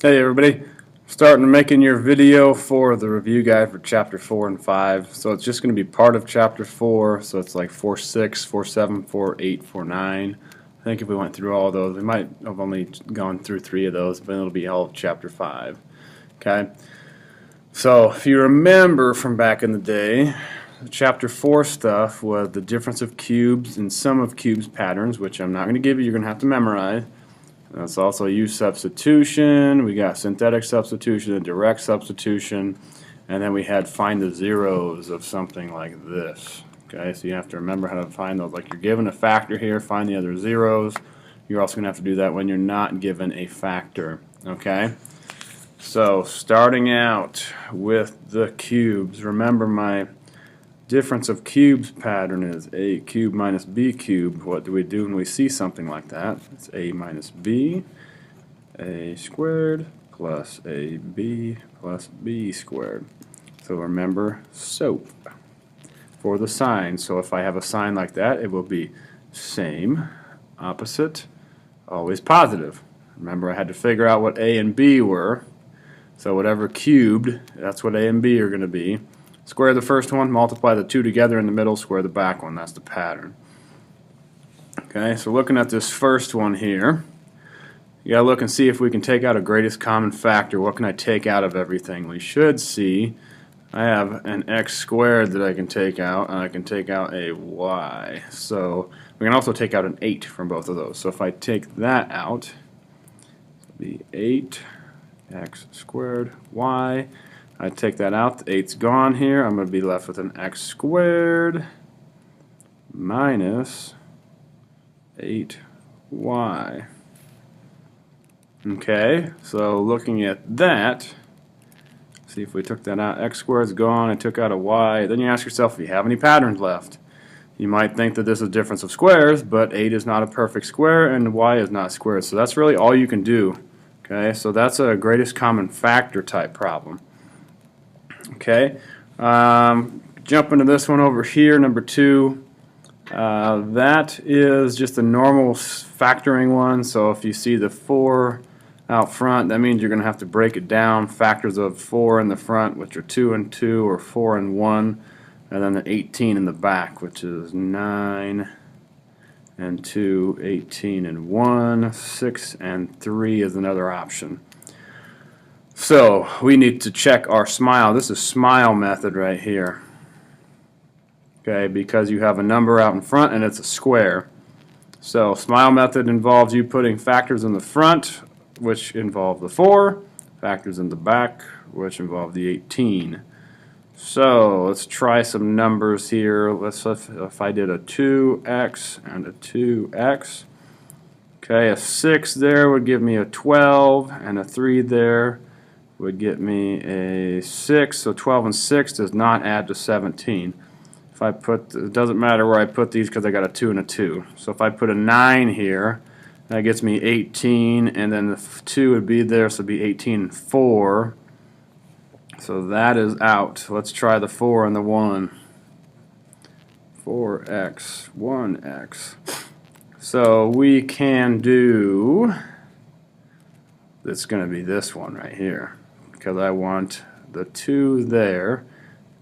Hey everybody, starting making your video for the review guide for chapter 4 and 5. So it's just going to be part of chapter 4, so it's like 4.6, 4.7, 4.8, 4.9. I think if we went through all those, we might have only gone through 3 of those, but it'll be all of chapter 5. Okay, so if you remember from back in the day, chapter 4 stuff was the difference of cubes and sum of cubes patterns, which I'm not going to give you, you're going to have to memorize. That's also use substitution. We got synthetic substitution and direct substitution, and then we had find the zeros of something like this. Okay, so you have to remember how to find those. Like you're given a factor here, find the other zeros. You're also going to have to do that when you're not given a factor. Okay, so starting out with the cubes, remember my difference of cubes pattern is a cubed minus b cubed. What do we do when we see something like that? It's a minus b, a squared plus a b plus b squared. So remember SOAP for the sign. So if I have a sign like that, it will be same, opposite, always positive. Remember I had to figure out what a and b were. So whatever cubed, that's what a and b are going to be. Square the first one, multiply the two together in the middle, square the back one. That's the pattern. Okay, so looking at this first one here, you gotta look and see if we can take out a greatest common factor. What can I take out of everything? We should see I have an x squared that I can take out, and I can take out a y. So we can also take out an 8 from both of those. So if I take that out, it'll be 8x squared y. I take that out, the 8's gone here, I'm going to be left with an x squared minus 8y. Okay, so looking at that, see if we took that out, x squared's gone, I took out a y, then you ask yourself if you have any patterns left. You might think that this is a difference of squares, but 8 is not a perfect square and y is not squared, so that's really all you can do. Okay, so that's a greatest common factor type problem. Okay, jump into this one over here, number 2. That is just a normal factoring one, so if you see the 4 out front, that means you're going to have to break it down, factors of 4 in the front, which are 2 and 2, or 4 and 1, and then the 18 in the back, which is 9 and 2, 18 and 1, 6 and 3 is another option. So we need to check our smile. This is smile method right here. Okay, because you have a number out in front and it's a square. So smile method involves you putting factors in the front, which involve the 4, factors in the back, which involve the 18. So let's try some numbers here. If I did a 2x and a 2x. Okay, a 6 there would give me a 12, and a 3 there would get me a 6, so 12 and 6 does not add to 17. If I put, it doesn't matter where I put these because I got a 2 and a 2. So if I put a 9 here, that gets me 18, and then the 2 would be there, so it'd be 18 and 4. So that is out. Let's try the 4 and the 1. 4x, 1x. So we can do, it's going to be this one right here, because I want the 2 there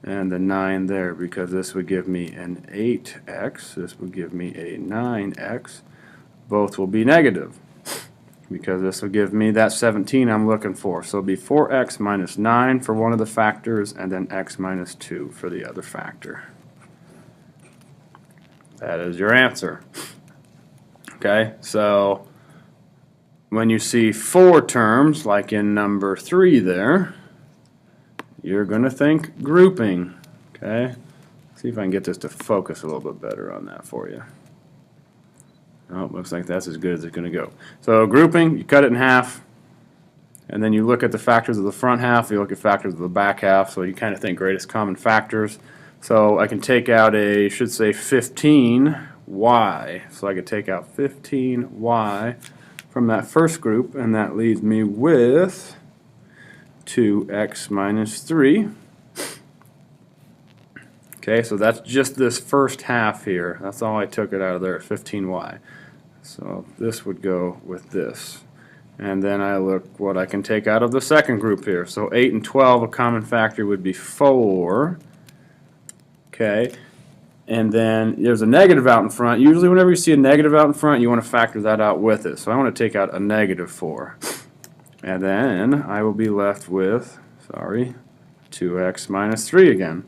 and the 9 there, because this would give me an 8x, this would give me a 9x. Both will be negative, because this will give me that 17 I'm looking for. So it'll be 4x minus 9 for one of the factors, and then x minus 2 for the other factor. That is your answer. Okay, so when you see 4 terms, like in number 3 there, you're going to think grouping. Okay, see if I can get this to focus a little bit better on that for you. Oh, it looks like that's as good as it's going to go. So grouping, you cut it in half, and then you look at the factors of the front half, you look at factors of the back half, so you kind of think greatest common factors. So I can take out a, should say 15y. So I could take out 15y from that first group, and that leaves me with 2x minus 3. Okay, so that's just this first half here. That's all I took it out of there, 15y. So this would go with this. And then I look what I can take out of the second group here. So 8 and 12, a common factor would be 4. Okay. And then there's a negative out in front. Usually whenever you see a negative out in front, you want to factor that out with it. So I want to take out a negative 4. And then I will be left with, 2x minus 3 again,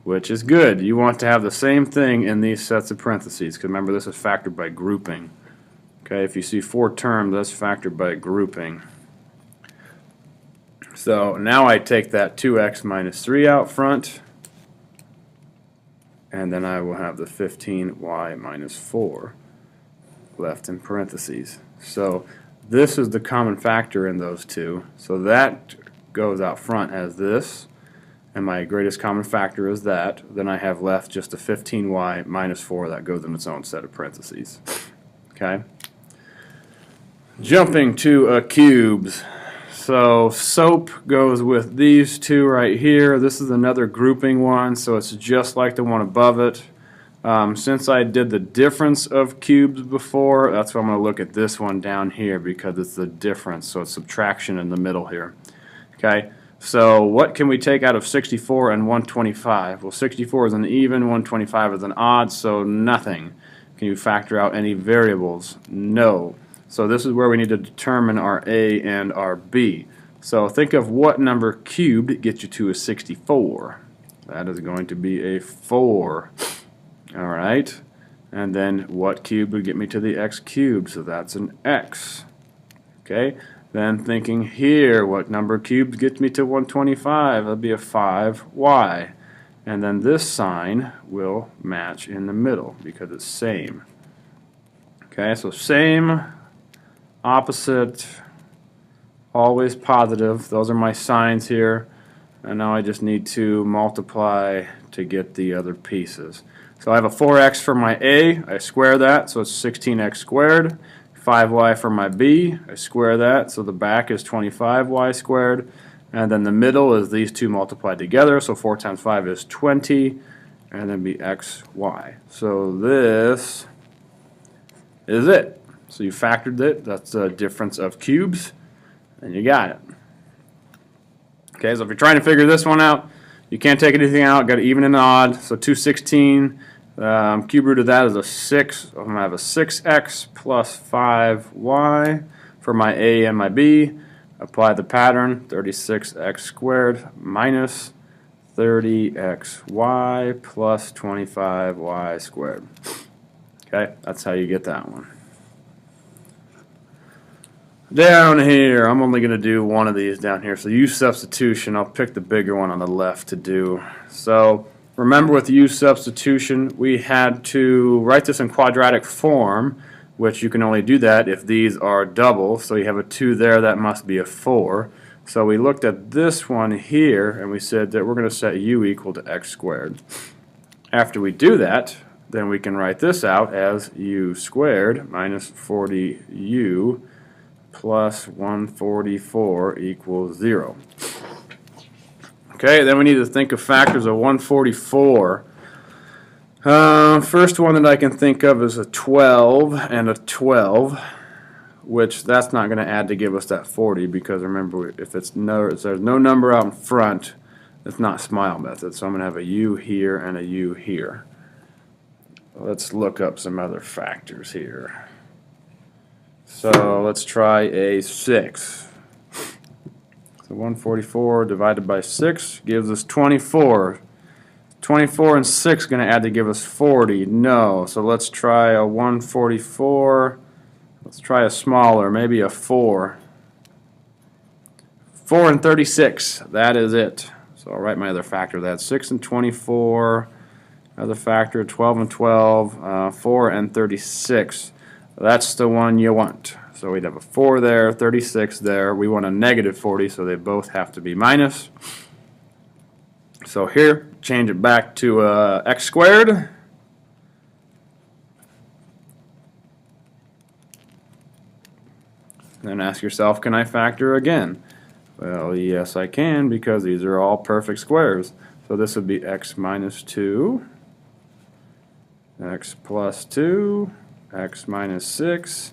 which is good. You want to have the same thing in these sets of parentheses, because remember this is factored by grouping. Okay, if you see 4 terms, that's factored by grouping. So now I take that 2x minus 3 out front, and then I will have the 15y minus 4 left in parentheses. So this is the common factor in those two. So that goes out front as this, and my greatest common factor is that. Then I have left just the 15y minus 4 that goes in its own set of parentheses. Okay. Jumping to cubes. So SOAP goes with these two right here. This is another grouping one, so it's just like the one above it. Since I did the difference of cubes before, that's why I'm going to look at this one down here, because it's the difference, so it's subtraction in the middle here. Okay, so what can we take out of 64 and 125? Well, 64 is an even, 125 is an odd, so nothing. Can you factor out any variables? No. So this is where we need to determine our A and our B. So think of what number cubed gets you to a 64. That is going to be a 4. Alright. And then what cubed would get me to the x cubed? So that's an x. Okay. Then thinking here, what number cubed gets me to 125? That'd be a 5y. And then this sign will match in the middle because it's same. Okay, so same, opposite, always positive. Those are my signs here. And now I just need to multiply to get the other pieces. So I have a 4x for my A. I square that, so it's 16x squared. 5y for my B. I square that, so the back is 25y squared. And then the middle is these two multiplied together, so 4 times 5 is 20. And then be xy. So this is it. So you factored it. That's the difference of cubes. And you got it. Okay, so if you're trying to figure this one out, you can't take anything out. Got to even and odd. So 216. Cube root of that is a 6. I'm going to have a 6x plus 5y for my A and my B. Apply the pattern. 36x squared minus 30xy plus 25y squared. Okay, that's how you get that one. Down here, I'm only going to do one of these down here. So use substitution. I'll pick the bigger one on the left to do. So remember with use substitution, we had to write this in quadratic form, which you can only do that if these are double. So you have a 2 there, that must be a 4. So we looked at this one here, and we said that we're going to set u equal to x squared. After we do that, then we can write this out as u squared minus 40u plus 144 equals 0. Okay, then we need to think of factors of 144. First one that I can think of is a 12 and a 12, which that's not going to add to give us that 40, because remember, if there's no number out in front, it's not smile method. So I'm going to have a u here and a u here. Let's look up some other factors here. So let's try a 6. So 144 divided by 6 gives us 24. 24 and 6 going to add to give us 40. No. So let's try a 144. Let's try a smaller, maybe a 4. 4 and 36. That is it. So I'll write my other factor. That's 6 and 24. Other factor, 12 and 12. 4 and 36. That's the one you want. So we'd have a 4 there, 36 there. We want a negative 40, so they both have to be minus. So here, change it back to x squared. Then ask yourself, can I factor again? Well, yes I can, because these are all perfect squares. So this would be x minus 2, x plus 2, x minus 6,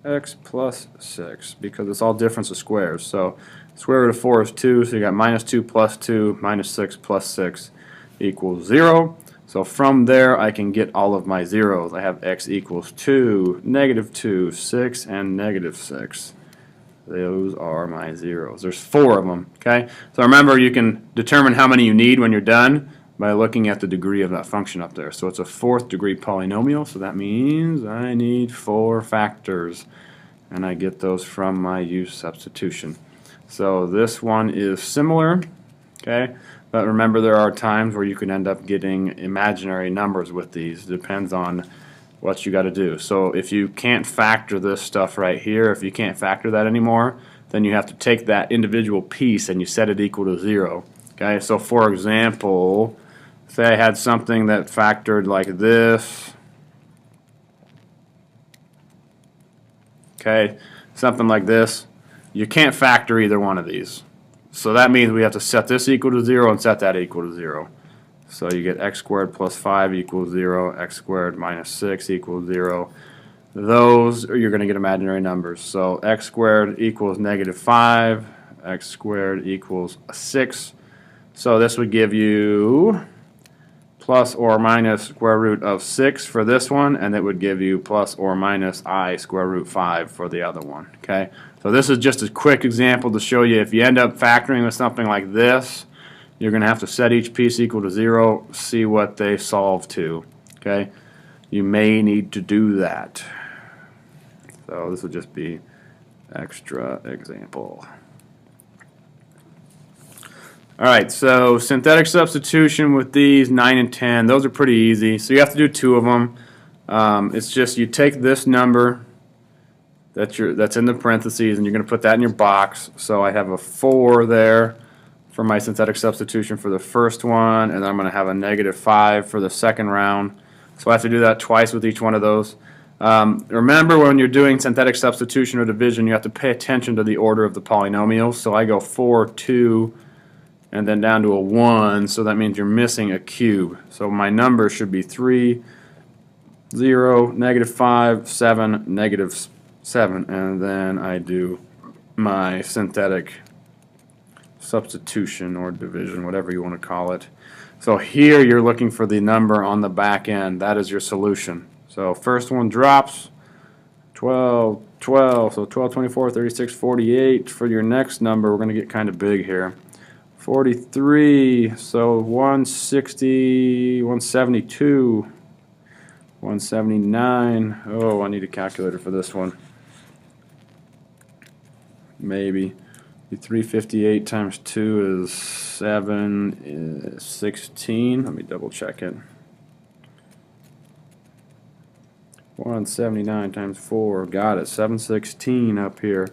x plus 6 because it's all difference of squares. So square root of 4 is 2, so you got minus 2 plus 2 minus 6 plus 6 equals 0. So from there I can get all of my zeros. I have x equals 2, negative 2, 6, and negative 6. Those are my zeros. There's 4 of them. Okay. So remember, you can determine how many you need when you're done by looking at the degree of that function up there. So it's a 4th degree polynomial, so that means I need 4 factors, and I get those from my use substitution. So this one is similar, okay, but remember there are times where you can end up getting imaginary numbers with these. Depends on what you got to do. So if you can't factor this stuff right here, if you can't factor that anymore, then you have to take that individual piece and you set it equal to 0. Okay, so for example, say I had something that factored like this. Okay, something like this. You can't factor either one of these. So that means we have to set this equal to 0 and set that equal to 0. So you get x squared plus 5 equals 0, x squared minus 6 equals 0. Those you're going to get imaginary numbers. So x squared equals negative 5, x squared equals 6. So this would give you plus or minus square root of 6 for this one, and it would give you plus or minus I square root 5 for the other one. Okay, so this is just a quick example to show you if you end up factoring with something like this, you're going to have to set each piece equal to 0, see what they solve to. Okay, you may need to do that. So this would just be extra example. Alright, so synthetic substitution with these 9 and 10, those are pretty easy. So you have to do 2 of them. It's just you take this number that's in the parentheses and you're going to put that in your box. So I have a 4 there for my synthetic substitution for the first one, and then I'm going to have a negative 5 for the second round. So I have to do that twice with each one of those. Remember, when you're doing synthetic substitution or division, you have to pay attention to the order of the polynomials. So I go 4, 2, and then down to a 1, so that means you're missing a cube. So my number should be 3, 0, negative 5, 7, negative 7, and then I do my synthetic substitution or division, whatever you want to call it. So here you're looking for the number on the back end. That is your solution. So first one drops, 12, 12, so 12, 24, 36, 48. For your next number, we're going to get kind of big here. 43, so 160, 172, 179. Oh, I need a calculator for this one. Maybe. 358 times 2 is 16. Let me double check it. 179 times 4. Got it. 716 up here.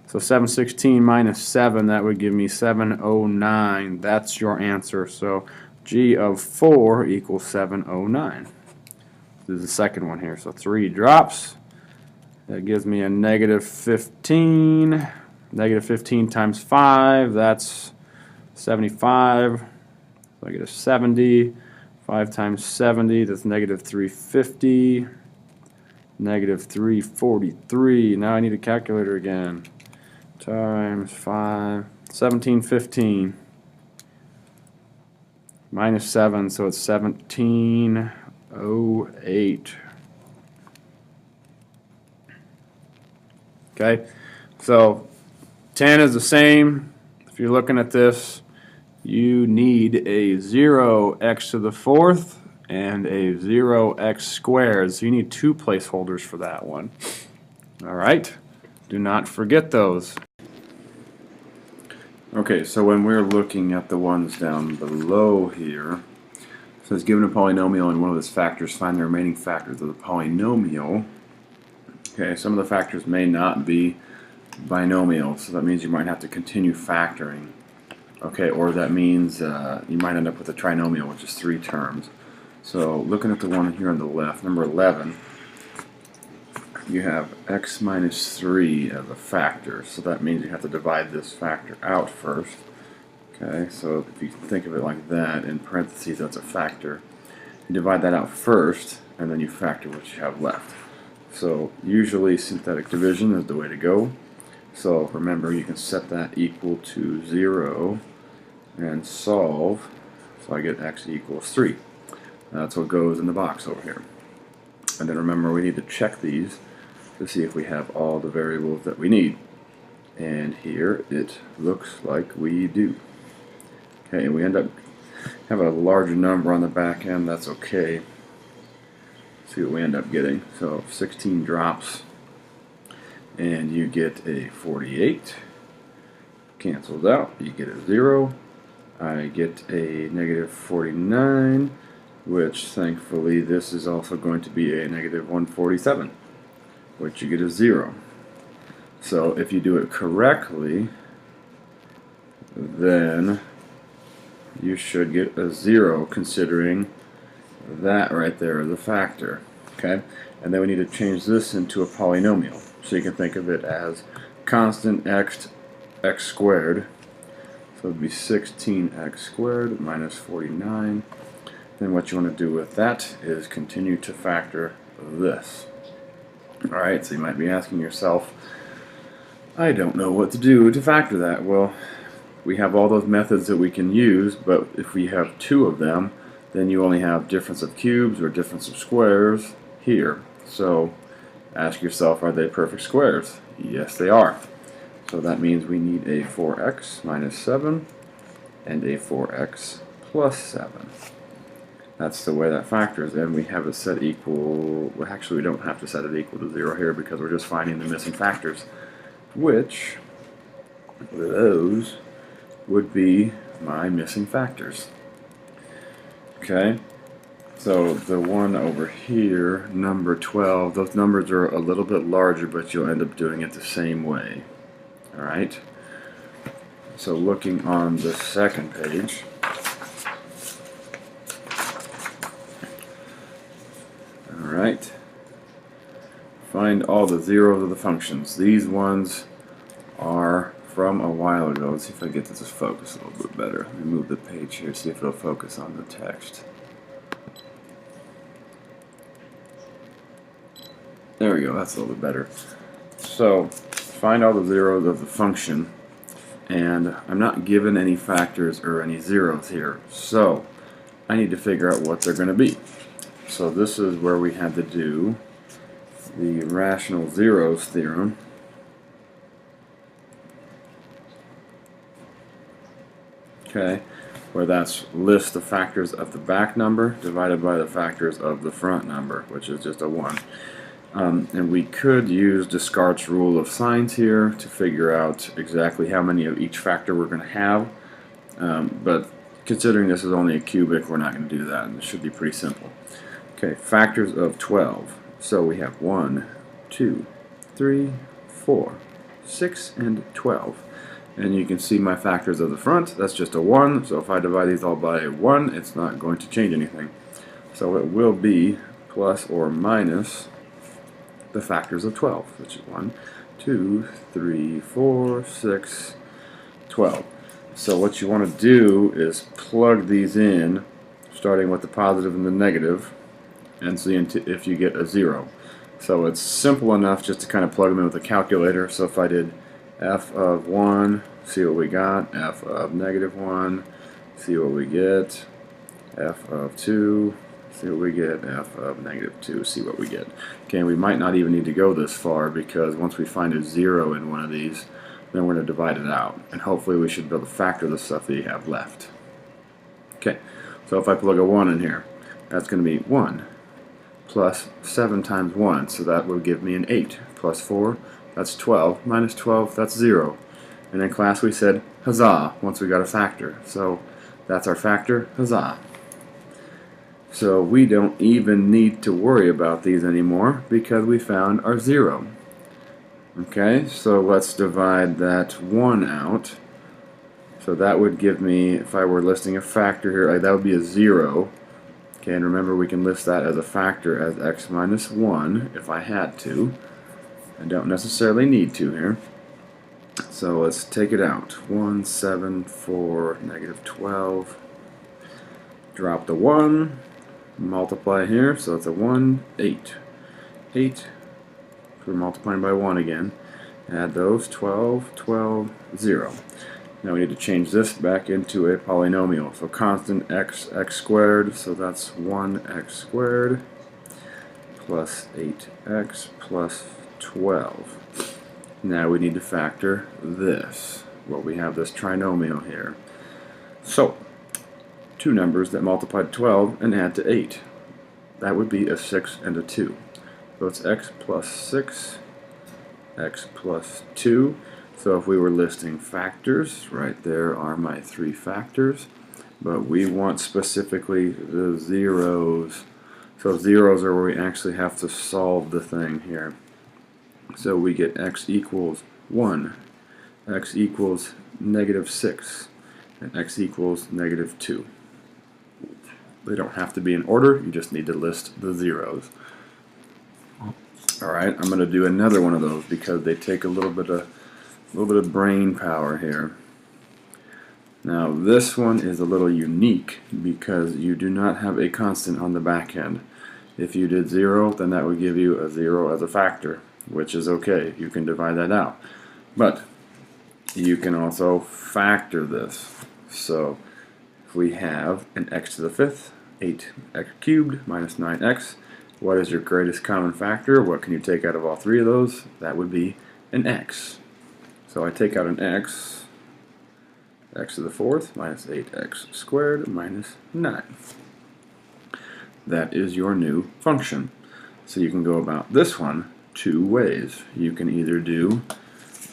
So 716 minus 7, that would give me 709. That's your answer. So G of 4 equals 709. This is the second one here. So 3 drops. That gives me a negative 15. Negative 15 times 5, that's 75. So I get a 70. 5 times 70, that's negative 350. Negative 343. Now I need a calculator again. Times 5, 1715. Minus 7, so it's 1708. Okay, so 10 is the same. If you're looking at this, you need a 0x to the 4th and a 0x squared. So you need 2 placeholders for that one. All right, do not forget those. Okay, so when we're looking at the ones down below here, it says given a polynomial and one of its factors, find the remaining factors of the polynomial. Okay, some of the factors may not be binomial, so that means you might have to continue factoring. Okay, or that means you might end up with a trinomial, which is 3 terms. So looking at the one here on the left, number 11, you have x minus 3 as a factor, so that means you have to divide this factor out first. Okay, so if you think of it like that, in parentheses that's a factor. You divide that out first, and then you factor what you have left. So usually synthetic division is the way to go. So remember, you can set that equal to 0 and solve. So I get x equals 3. That's what goes in the box over here. And then remember, we need to check these to see if we have all the variables that we need. And here it looks like we do. Okay, and we end up have a larger number on the back end. That's okay. See what we end up getting. So 16 drops, and you get a 48. Cancels out. You get a 0. I get a negative 49, which thankfully this is also going to be a negative 147, which you get a 0. So if you do it correctly, then you should get a 0, considering that right there is a factor. Okay, and then we need to change this into a polynomial. So you can think of it as constant x squared. So it would be 16x squared minus 49. Then what you want to do with that is continue to factor this. Alright, so you might be asking yourself, I don't know what to do to factor that. Well, we have all those methods that we can use, but if we have 2 of them, then you only have difference of cubes or difference of squares here. So ask yourself, are they perfect squares? Yes, they are. So that means we need a 4x minus 7 and a 4x plus 7. That's the way that factors, and we have it set equal, well, actually we don't have to set it equal to 0 here because we're just finding the missing factors, which those would be my missing factors. Okay, so the one over here, number 12, those numbers are a little bit larger, but you'll end up doing it the same way. Alright, so looking on the second page, alright, find all the zeros of the functions. These ones are from a while ago. Let's see if I get this to focus a little bit better. Let me move the page here, see if it'll focus on the text. There we go, that's a little bit better. So find all the zeros of the function, and I'm not given any factors or any zeros here, so I need to figure out what they're going to be. So this is where we had to do the rational zeros theorem. Okay, where that's list the factors of the back number divided by the factors of the front number, which is just a 1. And we could use Descartes' rule of signs here to figure out exactly how many of each factor we're going to have. But considering this is only a cubic, we're not going to do that, and it should be pretty simple. Okay, factors of 12. So we have 1, 2, 3, 4, 6, and 12. And you can see my factors of the front, that's just a 1, so if I divide these all by 1, it's not going to change anything. So it will be plus or minus the factors of 12, which is 1, 2, 3, 4, 6, 12. So what you want to do is plug these in, starting with the positive and the negative, and see if you get a 0. So it's simple enough just to kind of plug them in with a calculator. So if I did f of 1, see what we got, f of negative 1, see what we get, f of 2, see what we get, f of negative 2, see what we get. Okay, we might not even need to go this far, because once we find a 0 in one of these, then we're going to divide it out, and hopefully we should be able to factor the stuff that you have left. Okay, so if I plug a 1 in here, that's going to be 1 plus 7 times 1, so that will give me an 8, plus 4, that's 12, minus 12, that's 0. And in class we said, huzzah, once we got a factor. So that's our factor, huzzah. So we don't even need to worry about these anymore because we found our 0. Okay, so let's divide that 1 out. So that would give me, if I were listing a factor here, that would be a 0. Okay, and remember we can list that as a factor as x minus 1 if I had to. I don't necessarily need to here. So let's take it out. 1, 7, 4, negative 12. Drop the 1. Multiply here, so it's a 1, 8. 8 We're multiplying by 1 again. Add those, 12, 12, 0. Now we need to change this back into a polynomial. So constant x squared, so that's 1x squared plus 8x plus 12. Now we need to factor this. Well, we have this trinomial here. So, two numbers that multiply to 12 and add to 8. That would be a 6 and a 2. So it's x plus 6, x plus 2. So if we were listing factors, right there are my 3 factors. But we want specifically the zeros. So zeros are where we actually have to solve the thing here. So we get x equals 1, x equals negative 6, and x equals negative 2. They don't have to be in order, you just need to list the zeros. Alright, I'm going to do another one of those because they take a little bit of brain power here. Now this one is a little unique because you do not have a constant on the back end. If you did 0, then that would give you a 0 as a factor, which is okay. You can divide that out. But you can also factor this. So if we have an x to the 5th, 8x cubed minus 9x, what is your greatest common factor? What can you take out of all 3 of those? That would be an x. So I take out an x to the 4th minus 8x squared minus 9. That is your new function. So you can go about this one 2 ways. You can either do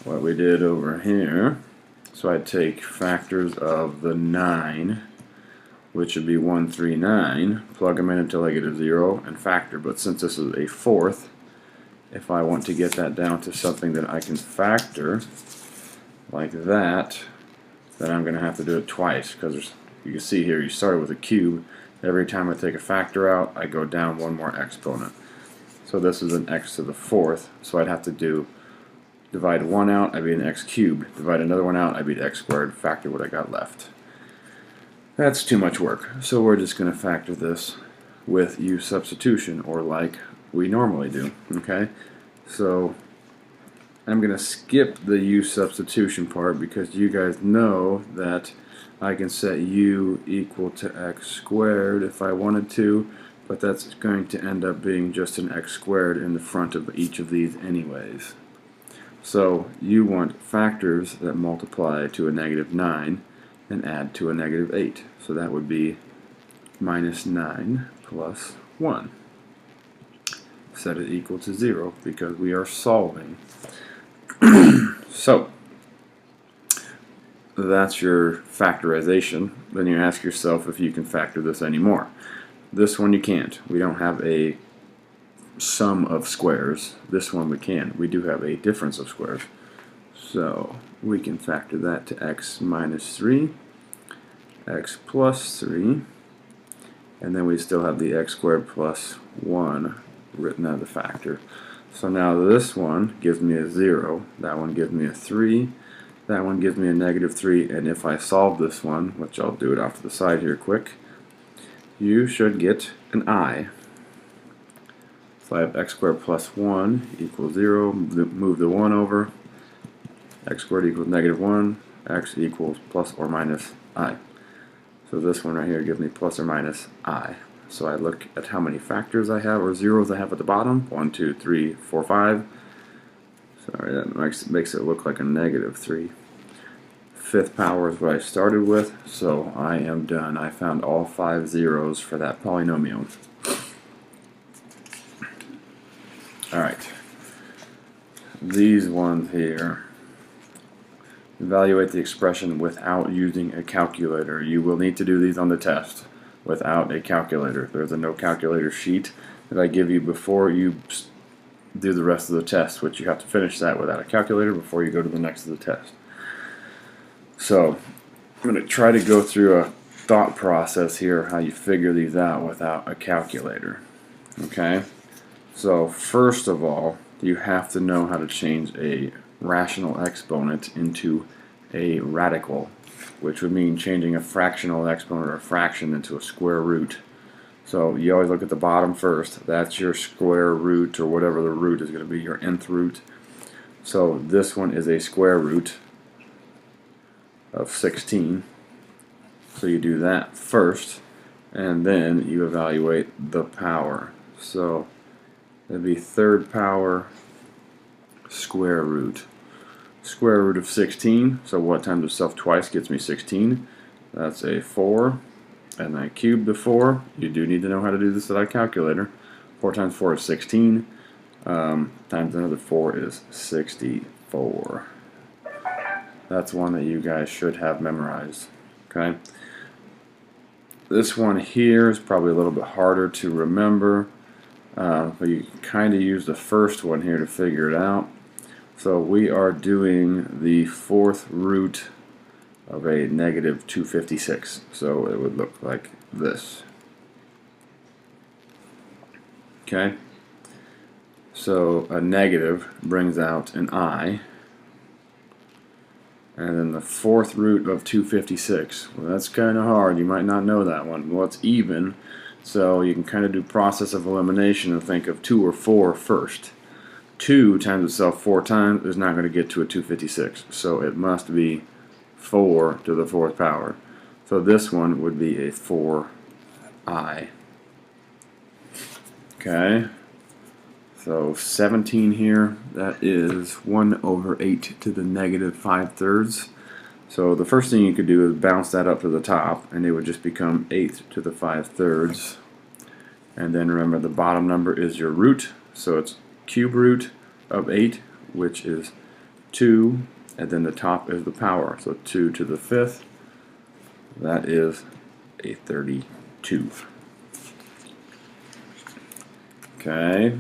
what we did over here. So I take factors of the 9, which would be 1, 3, 9, plug them in until I get a 0, and factor. But since this is a 4th, if I want to get that down to something that I can factor, like that, then I'm going to have to do it twice, because you can see here, you started with a cube. Every time I take a factor out, I go down one more exponent. So this is an x to the 4th, so I'd have to divide 1 out, I'd be an x cubed. Divide another one out, I'd be x squared, factor what I got left. That's too much work, so we're just going to factor this with u substitution, or like we normally do, okay? So I'm going to skip the u substitution part because you guys know that I can set u equal to x squared if I wanted to, but that's going to end up being just an x squared in the front of each of these anyways. So you want factors that multiply to a negative 9 and add to a negative 8. So that would be minus 9 plus 1. Set it equal to 0 because we are solving. So that's your factorization. Then you ask yourself if you can factor this anymore. This one you can't. We don't have a sum of squares. This one we can. We do have a difference of squares. So we can factor that to x minus 3, x plus 3, and then we still have the x squared plus 1 written as a factor. So now this one gives me a 0, that one gives me a 3, that one gives me a negative 3, and if I solve this one, which I'll do it off to the side here quick, you should get an I. So I have x squared plus 1 equals 0, move the 1 over, x squared equals negative 1, x equals plus or minus I. So this one right here gives me plus or minus I. So I look at how many factors I have, or zeros I have at the bottom, 1, 2, 3, 4, 5. Sorry, that makes it look like a negative 3. 5th power is what I started with, so I am done. I found all 5 zeros for that polynomial. Alright, these ones here, evaluate the expression without using a calculator. You will need to do these on the test without a calculator. There's a no calculator sheet that I give you before you do the rest of the test, which you have to finish that without a calculator before you go to the next of the test. So I'm going to try to go through a thought process here, how you figure these out without a calculator. Okay? So first of all, you have to know how to change a rational exponent into a radical, which would mean changing a fractional exponent or a fraction into a square root. So you always look at the bottom first. That's your square root, or whatever the root is going to be, your nth root. So this one is a square root of 16. So you do that first, and then you evaluate the power. So it'd be third power square root. Square root of 16. So what times itself twice gets me 16? That's a 4. And I cube the 4. You do need to know how to do this without a calculator. 4 times 4 is 16. Times another 4 is 64. That's one that you guys should have memorized. Okay. This one here is probably a little bit harder to remember, but you can kind of use the first one here to figure it out. So we are doing the fourth root of a negative 256. So it would look like this. Okay? So a negative brings out an I. And then the fourth root of 256. Well, that's kind of hard. You might not know that one. Well, it's even. So you can kind of do process of elimination and think of 2 or 4 first. 2 times itself 4 times is not going to get to a 256. So it must be 4 to the 4th power. So this one would be a 4i. Okay. So 17 here, that is 1 over 8 to the negative 5/3. So the first thing you could do is bounce that up to the top, and it would just become 8 to the 5/3. And then remember, the bottom number is your root, so it's cube root of 8, which is 2, and then the top is the power, so 2 to the 5th, that is a 32. Okay.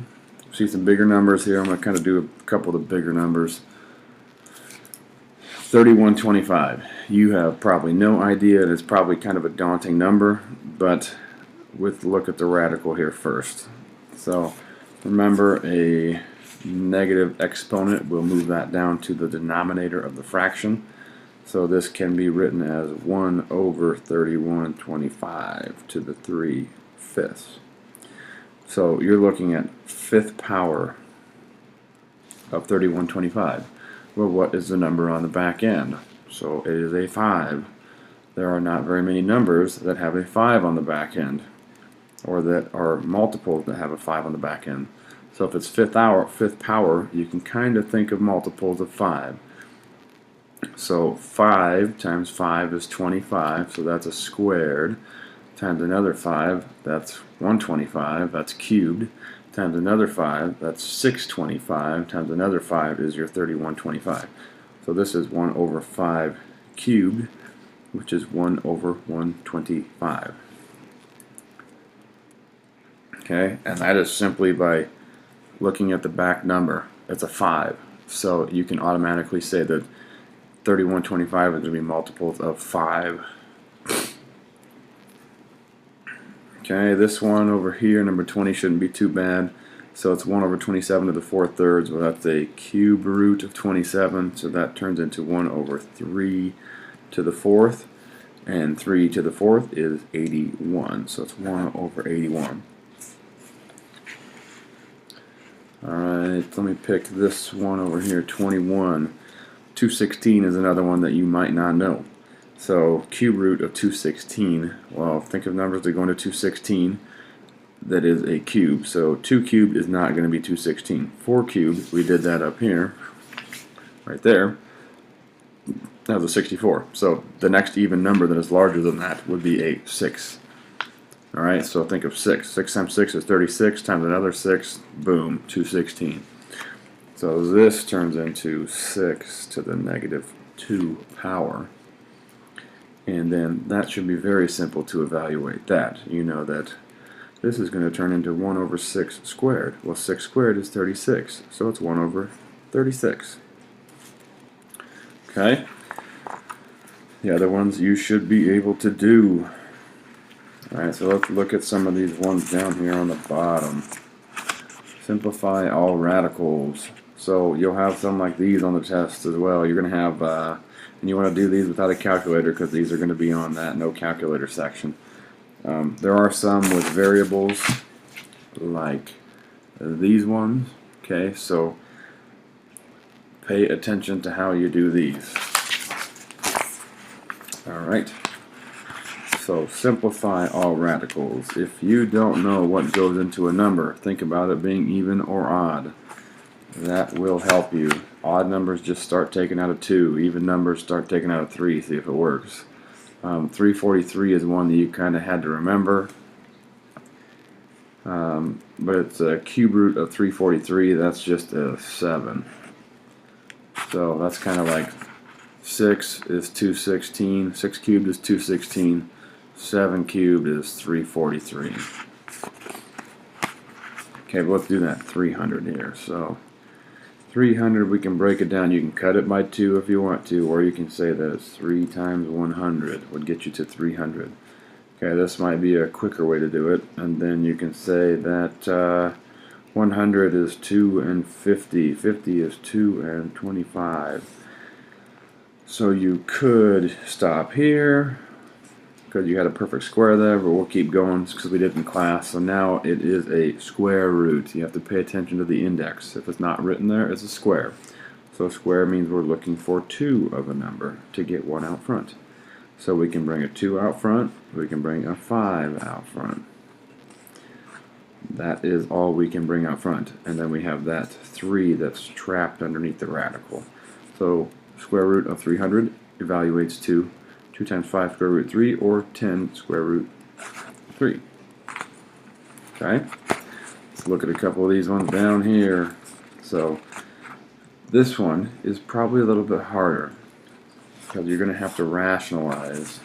See some bigger numbers here. I'm going to kind of do a couple of the bigger numbers. 3125. You have probably no idea, and it's probably kind of a daunting number, but look at the radical here first. So remember, a negative exponent will move that down to the denominator of the fraction. So this can be written as 1 over 3125 to the 3/5. So you're looking at 5th power of 3125. Well, what is the number on the back end? So it is a 5. There are not very many numbers that have a 5 on the back end, or that are multiples that have a 5 on the back end. So if it's 5th power, you can kind of think of multiples of 5. So 5 times 5 is 25, so that's a squared, times another 5, that's 125, that's cubed, times another 5, that's 625, times another 5 is your 3125. So this is 1 over 5 cubed, which is 1 over 125. Okay, and that is simply by looking at the back number. It's a 5. So you can automatically say that 3125 is going to be multiples of 5. Okay, this one over here, number 20, shouldn't be too bad. So it's 1 over 27 to the 4/3. Well, that's a cube root of 27, so that turns into 1 over 3 to the 4th. And 3 to the 4th is 81, so it's 1 over 81. Alright, let me pick this one over here, 21. 216 is another one that you might not know. So cube root of 216, well, think of numbers that go into 216. That is a cube. So 2 cubed is not going to be 216. 4 cubed, we did that up here, right there. That was a 64. So the next even number that is larger than that would be a 6. Alright, so think of 6. 6 times 6 is 36, times another 6, boom, 216. So this turns into 6 to the negative 2 power. And then that should be very simple to evaluate that. You know that this is going to turn into 1 over 6 squared. Well, 6 squared is 36, so it's 1 over 36. Okay? The other ones you should be able to do. Alright, so let's look at some of these ones down here on the bottom. Simplify all radicals. So you'll have some like these on the test as well. You're going to have, and you want to do these without a calculator because these are going to be on that no calculator section. There are some with variables like these ones. Okay, so pay attention to how you do these. Alright, so simplify all radicals. If you don't know what goes into a number, think about it being even or odd. That will help you. Odd numbers just start taking out of 2. Even numbers start taking out of 3. See if it works. 343 is one that you kind of had to remember. But it's a cube root of 343. That's just a 7. So that's kind of like 6 is 216. 6 cubed is 216. 7 cubed is 343. Okay, but let's do that 300 here. So 300, we can break it down. You can cut it by 2 if you want to, or you can say that it's 3 times 100 would get you to 300. Okay, this might be a quicker way to do it. And then you can say that 100 is 2 and 50. 50 is 2 and 25. So you could stop here because you had a perfect square there, but we'll keep going because we did in class. So now it is a square root. You have to pay attention to the index. If it's not written there, it's a square. So square means we're looking for 2 of a number to get 1 out front. So we can bring a 2 out front, we can bring a 5 out front. That is all we can bring out front. And then we have that 3 that's trapped underneath the radical. So square root of 300 evaluates 2. 2 times 5 square root 3, or 10 square root 3. Okay? Let's look at a couple of these ones down here. So this one is probably a little bit harder because you're going to have to rationalize.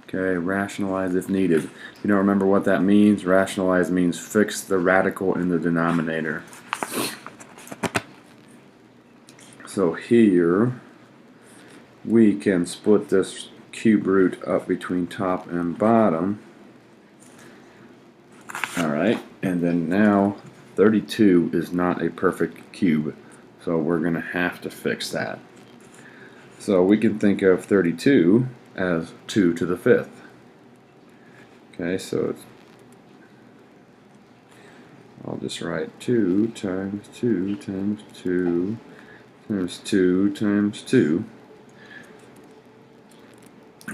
Okay, rationalize if needed. You don't remember what that means? Rationalize means fix the radical in the denominator. So here we can split this cube root up between top and bottom. Alright, and then now 32 is not a perfect cube, so we're going to have to fix that. So we can think of 32 as 2 to the 5th. Okay, so it's, I'll just write 2 times 2 times 2 times 2 times 2.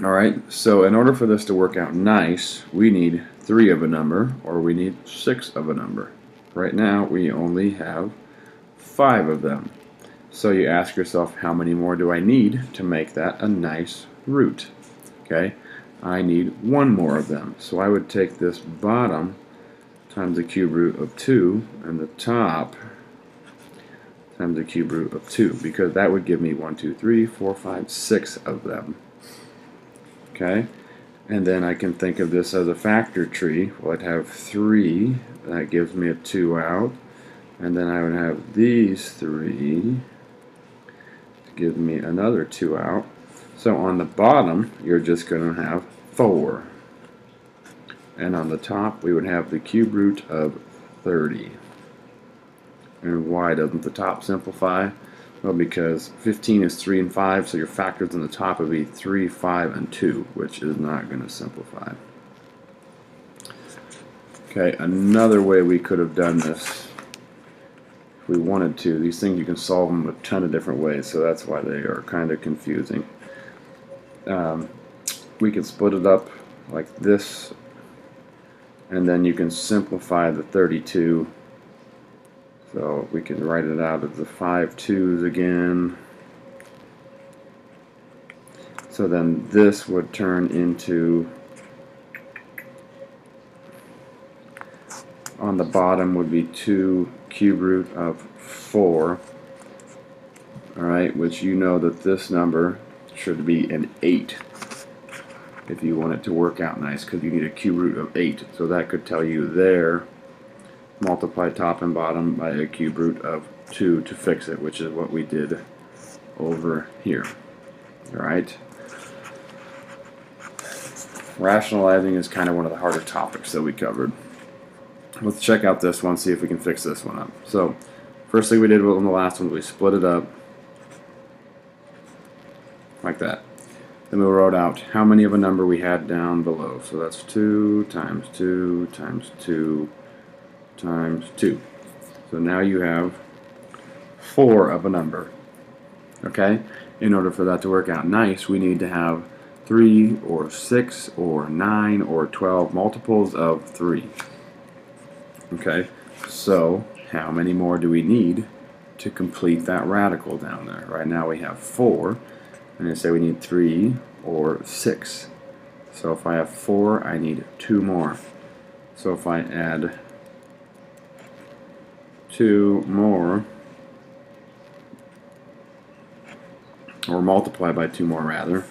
Alright, so in order for this to work out nice, we need 3 of a number, or we need 6 of a number. Right now, we only have 5 of them. So you ask yourself, how many more do I need to make that a nice root? Okay, I need 1 more of them. So I would take this bottom times the cube root of 2, and the top times the cube root of 2, because that would give me 1, 2, 3, 4, 5, 6 of them. Okay, and then I can think of this as a factor tree. Well, I'd have 3, that gives me a 2 out, and then I would have these 3 to give me another 2 out. So on the bottom, you're just going to have 4, and on the top, we would have the cube root of 30. And why doesn't the top simplify? Well, because 15 is 3 and 5, so your factors on the top would be 3, 5, and 2, which is not going to simplify. Okay, another way we could have done this, if we wanted to, these things you can solve them a ton of different ways, so that's why they are kind of confusing. We could split it up like this, and then you can simplify the 32. So we can write it out as the 5 2's again. So then this would turn into, on the bottom would be 2 cube root of 4. Alright, which you know that this number should be an 8 if you want it to work out nice, because you need a cube root of 8. So that could tell you there, multiply top and bottom by a cube root of 2 to fix it, which is what we did over here. Alright? Rationalizing is kind of one of the harder topics that we covered. Let's check out this one, see if we can fix this one up. So, first thing we did on the last one, we split it up like that. Then we wrote out how many of a number we had down below. So that's 2 times 2 times 2 times 2. So now you have 4 of a number. Okay? In order for that to work out nice, we need to have 3 or 6 or 9 or 12 multiples of 3. Okay? So how many more do we need to complete that radical down there? Right now we have 4, and I say we need 3 or 6. So if I have 4, I need 2 more. So if I add 2 more, or multiply by 2 more rather,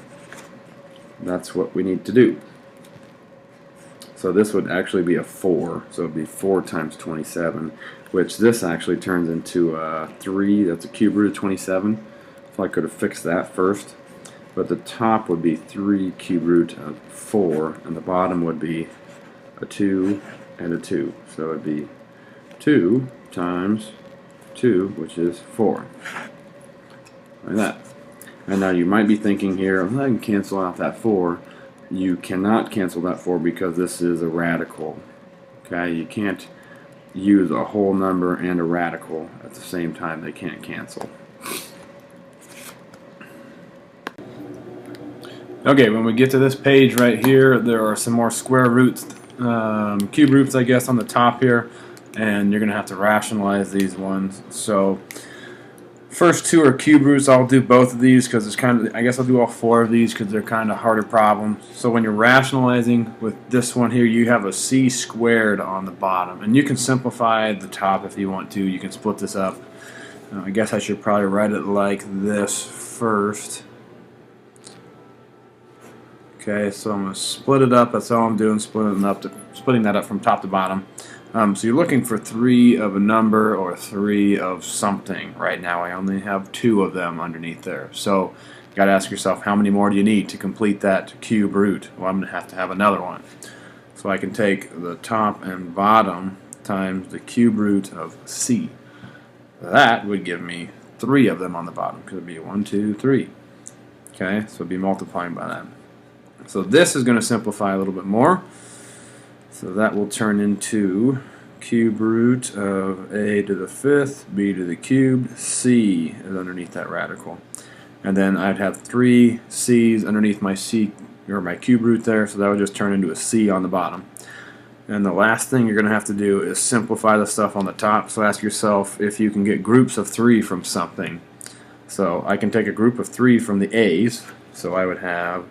that's what we need to do. So this would actually be a 4, so it would be 4 times 27, which this actually turns into a 3, that's a cube root of 27. So I could have fixed that first. But the top would be 3 cube root of 4, and the bottom would be a 2 and a 2. So it would be 2 times 2, which is 4. Like that. And now you might be thinking here, well, I can cancel out that 4. You cannot cancel that 4 because this is a radical. Okay, you can't use a whole number and a radical at the same time. They can't cancel. Okay, when we get to this page right here, there are some more square roots, cube roots, I guess, on the top here, and you're going to have to rationalize these ones. So first 2 are cube roots. I'll do both of these because it's kind of, I guess I'll do all 4 of these because they're kind of harder problems. So when you're rationalizing with this one here, you have a c squared on the bottom, and you can simplify the top if you want to. You can split this up. I guess I should probably write it like this first. Okay, so I'm going to split it up. That's all I'm doing, splitting that up from top to bottom. So you're looking for 3 of a number or 3 of something. Right now I only have 2 of them underneath there. So you got to ask yourself, how many more do you need to complete that cube root? Well, I'm going to have another one. So I can take the top and bottom times the cube root of c. That would give me 3 of them on the bottom, because it would be 1, 2, 3. Okay, so it'd be multiplying by that. So this is going to simplify a little bit more. So that will turn into cube root of a to the 5th, b to the cubed, c is underneath that radical. And then I'd have 3 c's underneath my c, or my cube root there, so that would just turn into a c on the bottom. And the last thing you're going to have to do is simplify the stuff on the top. So ask yourself if you can get groups of 3 from something. So I can take a group of 3 from the a's, so I would have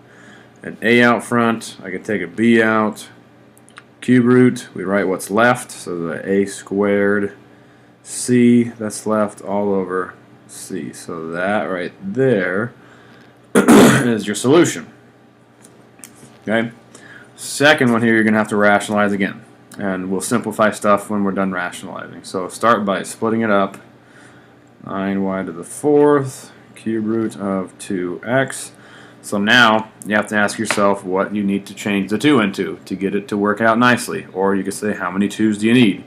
an a out front, I could take a b out, cube root, we write what's left, so the a squared c that's left all over c. So that right there is your solution. Okay. Second one here, you're going to have to rationalize again, and we'll simplify stuff when we're done rationalizing. So start by splitting it up. 9y to the 4th, cube root of 2x. So now you have to ask yourself what you need to change the 2 into to get it to work out nicely. Or you could say, how many 2's do you need?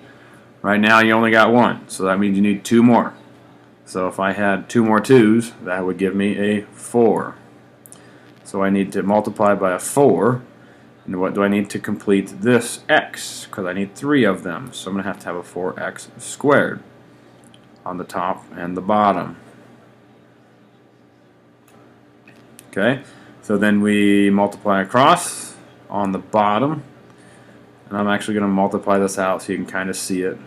Right now you only got 1, so that means you need 2 more. So if I had 2 more 2's, that would give me a 4. So I need to multiply by a 4. And what do I need to complete this x? Because I need 3 of them. So I'm going to have a 4x squared on the top and the bottom. Okay, so then we multiply across on the bottom, and I'm actually going to multiply this out so you can kind of see it.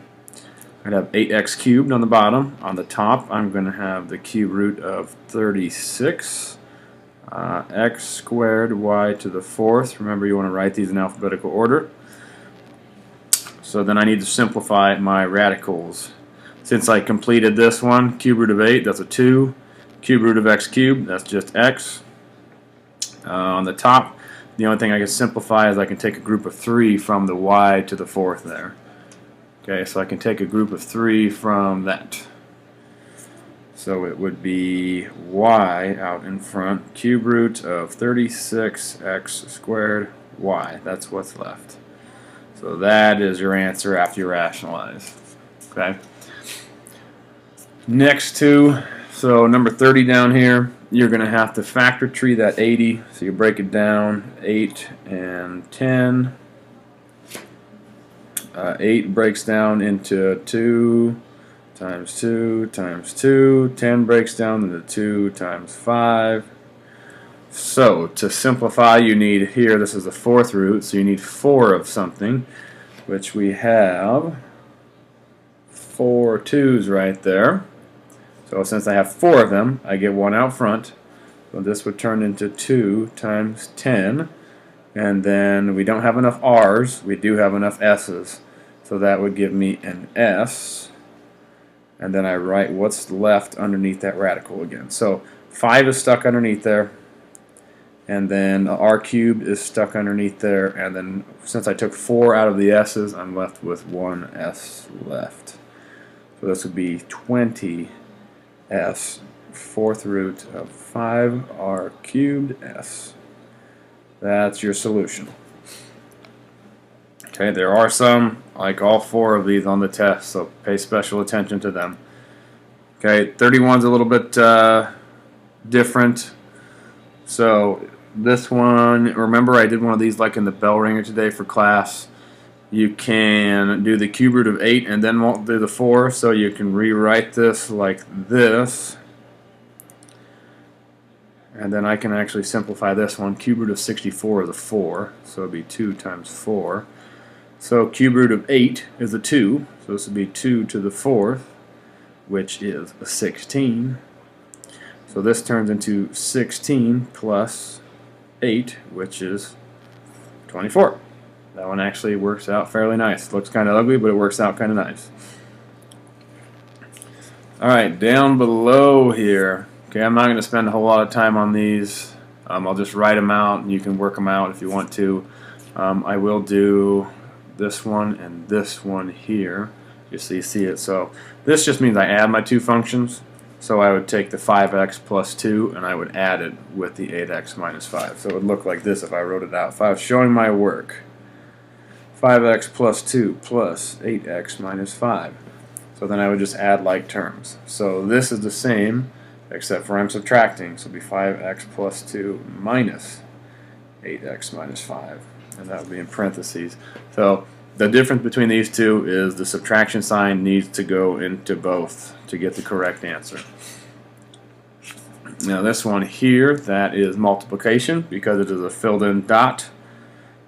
I'd have 8x cubed on the bottom. On the top, I'm going to have the cube root of 36, x squared y to the 4th. Remember, you want to write these in alphabetical order. So then I need to simplify my radicals. Since I completed this one, cube root of 8, that's a 2. Cube root of x cubed, that's just x. On the top, the only thing I can simplify is I can take a group of 3 from the y to the 4th there. Okay, so I can take a group of 3 from that. So it would be y out in front, cube root of 36x squared y. That's what's left. So that is your answer after you rationalize. Okay. Next 2, So number 30 down here, you're going to have to factor tree that 80. So you break it down, 8 and 10. 8 breaks down into 2 times 2 times 2. 10 breaks down into 2 times 5. So to simplify, you need here, this is the fourth root, so you need 4 of something, which we have 4 2's right there. So since I have 4 of them, I get 1 out front. So this would turn into 2 times 10. And then we don't have enough r's, we do have enough s's. So that would give me an s. And then I write what's left underneath that radical again. So 5 is stuck underneath there. And then r cubed is stuck underneath there. And then since I took 4 out of the s's, I'm left with 1 s left. So this would be 20 s, fourth root of 5r cubed s. That's your solution. Okay, there are some, like all 4 of these on the test, so pay special attention to them. Okay, 31's a little bit different. So this one, remember I did one of these like in the bell ringer today for class. You can do the cube root of 8 and then won't do the 4, so you can rewrite this like this. And then I can actually simplify this one. Cube root of 64 is a 4, so it would be 2 times 4. So cube root of 8 is a 2, so this would be 2 to the 4th, which is a 16. So this turns into 16 plus 8, which is 24. That one actually works out fairly nice. Looks kind of ugly, but it works out kind of nice. Alright, down below here. Okay, I'm not going to spend a whole lot of time on these. I'll just write them out, and you can work them out if you want to. I will do this one and this one here, just so you see it. So this just means I add my 2 functions. So I would take the 5x plus 2, and I would add it with the 8x minus 5. So it would look like this if I wrote it out. If I was showing my work, 5x plus 2 plus 8x minus 5. So then I would just add like terms. So this is the same, except for I'm subtracting. So it would be 5x plus 2 minus 8x minus 5. And that would be in parentheses. So the difference between these two is the subtraction sign needs to go into both to get the correct answer. Now this one here, that is multiplication because it is a filled in dot.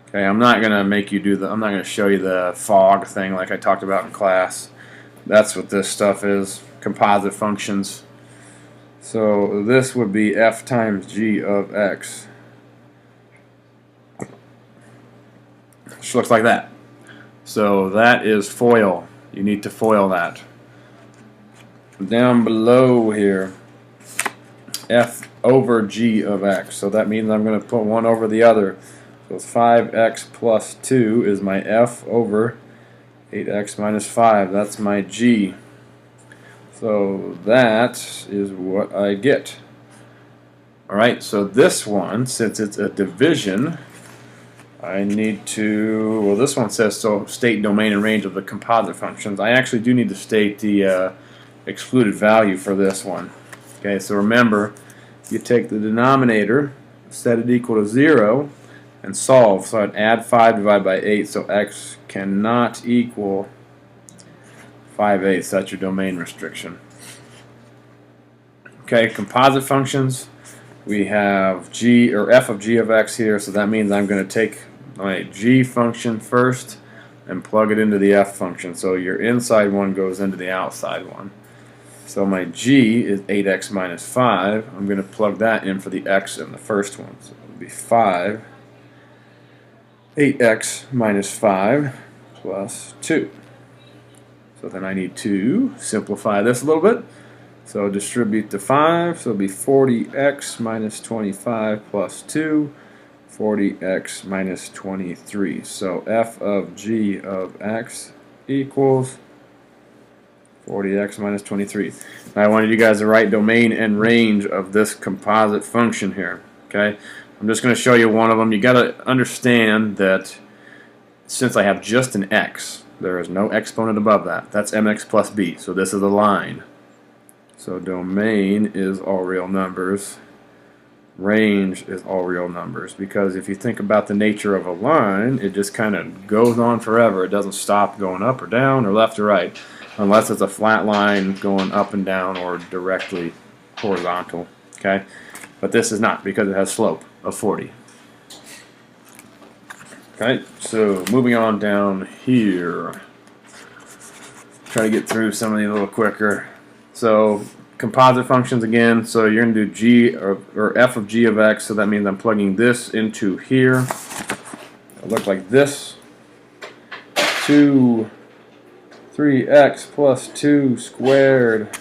Okay, I'm not going to make you do I'm not going to show you the fog thing like I talked about in class. That's what this stuff is, composite functions. So this would be f times g of x. Which looks like that. So that is FOIL. You need to FOIL that. Down below here, f over g of x. So that means I'm going to put one over the other. So 5x plus 2 is my f over 8x minus 5. That's my g. So that is what I get. Alright, so this one, since it's a division, I need to, well this one says so state domain and range of the composite functions. I actually do need to state the excluded value for this one. Okay, so remember, you take the denominator, set it equal to 0, and solve. So I'd add 5 divided by 8, so x cannot equal 5/8. That's your domain restriction. Okay, composite functions. We have g or f of g of x here, so that means I'm going to take my g function first and plug it into the f function. So your inside one goes into the outside one. So my g is 8x minus 5. I'm going to plug that in for the x in the first one. So it will be 8x minus 5 plus 2. So then I need to simplify this a little bit. So distribute the 5, so it'll be 40x minus 25 plus 2, 40x minus 23. So f of g of x equals 40x minus 23. Now I wanted you guys to write domain and range of this composite function here. Okay, I'm just going to show you one of them. You got to understand that since I have just an x, there is no exponent above that. That's mx plus b. So this is a line. So domain is all real numbers. Range is all real numbers, because if you think about the nature of a line, it just kind of goes on forever. It doesn't stop going up or down or left or right, unless it's a flat line going up and down or directly horizontal. Okay, but this is not, because it has slope of 40. Okay, so moving on down here. Try to get through some of these a little quicker. So composite functions again. So you're going to do g or f of g of x. So that means I'm plugging this into here. It'll look like this. 2, 3x plus 2 squared.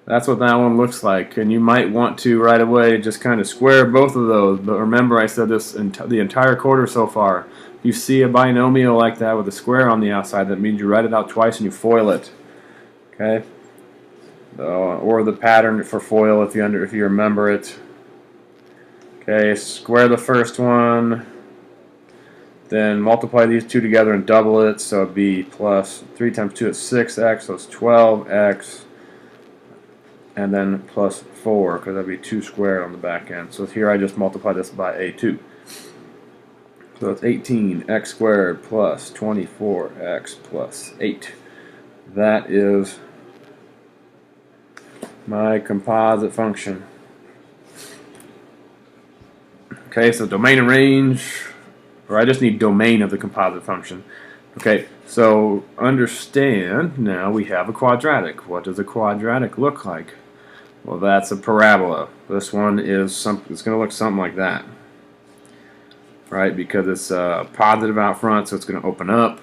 That's what that one looks like. And you might want to right away just kind of square both of those. But remember, I said this the entire quarter so far. If you see a binomial like that with a square on the outside, that means you write it out twice and you FOIL it. Okay? Or the pattern for FOIL if you remember it. Okay, square the first one. Then multiply these two together and double it. So it'd be plus 3 times 2 is 6x, so it's 12x. And then plus 4, because that'd be 2 squared on the back end. So here I just multiply this by a2. So it's 18x squared plus 24x plus 8. That is my composite function. Okay, so domain and range, or I just need domain of the composite function. Okay, so understand now we have a quadratic. What does a quadratic look like? Well, that's a parabola. This one is it's going to look something like that, right? Because it's positive out front, so it's going to open up.